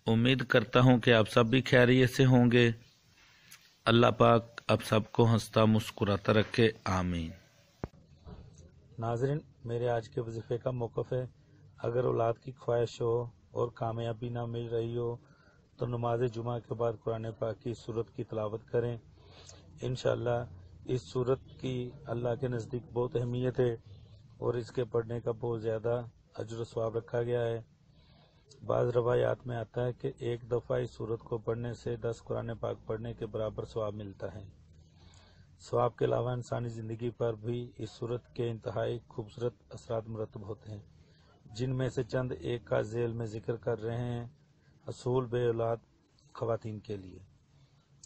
उम्मीद करता हूँ कि आप सब भी खैरियत से होंगे। अल्लाह पाक आप सबको हंसता मुस्कुराता रखे, आमीन। नाज़रीन, मेरे आज के वजीफे का मौक़िफ़ है, अगर औलाद की ख्वाहिश हो और कामयाबी ना मिल रही हो तो नमाज जुमा के बाद कुरान पाक की सूरत की तिलावत करें। इंशाअल्लाह इस सूरत की अल्लाह के नज़दीक बहुत अहमियत है और इसके पढ़ने का बहुत ज़्यादा अजर व सवाब रखा गया है। बाज़ रवायात में आता है कि एक दफ़ा इस सूरत को पढ़ने से 10 कुरान पाक पढ़ने के बराबर सवाब मिलता है। सवाब के अलावा इंसानी ज़िंदगी पर भी इस सूरत के इंतहाई खूबसूरत असरात मुरतब होते हैं, जिनमें से चंद एक का ज़ेल में जिक्र कर रहे हैं। असूल बे औलाद ख़वातीन के लिए,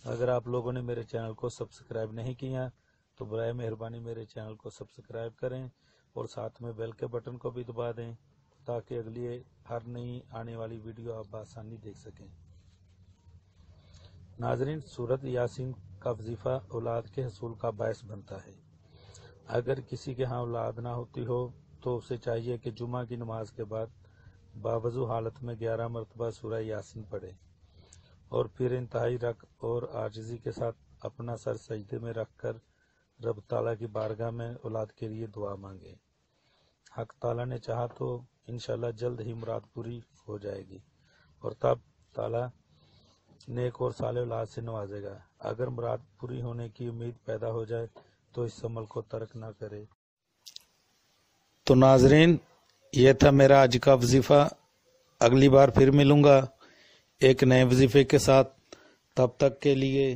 अगर आप लोगों ने मेरे चैनल को सब्सक्राइब नहीं किया तो बराए मेहरबानी मेरे चैनल को सब्सक्राइब करें और साथ में बेल के बटन को भी दबा दें ताकि अगली हर नई आने वाली वीडियो आप आसानी देख सकें। नाज़रीन, सूरत यासीन का वजीफ़ा औलाद के हसूल का बायस बनता है। अगर किसी के यहाँ औलाद ना होती हो तो उसे चाहिए कि जुमा की नमाज के बाद बावजू हालत में 11 मरतबा सूरह यासीन पढ़े और फिर इंतहाई रक और आजिज़ी के साथ अपना सर सजदे में रखकर रब ताला की बारगाह में औलाद के लिए दुआ मांगे। हक ताला ने चाहा तो इंशाअल्लाह जल्द ही मुराद पूरी हो जाएगी और तब ताला नेक और साले औलाद से नवाजेगा। अगर मुराद पूरी होने की उम्मीद पैदा हो जाए तो इस अमल को तर्क ना करे। तो नाजरीन, यह था मेरा आज का वजीफ़ा। अगली बार फिर मिलूंगा एक नए वजीफे के साथ। तब तक के लिए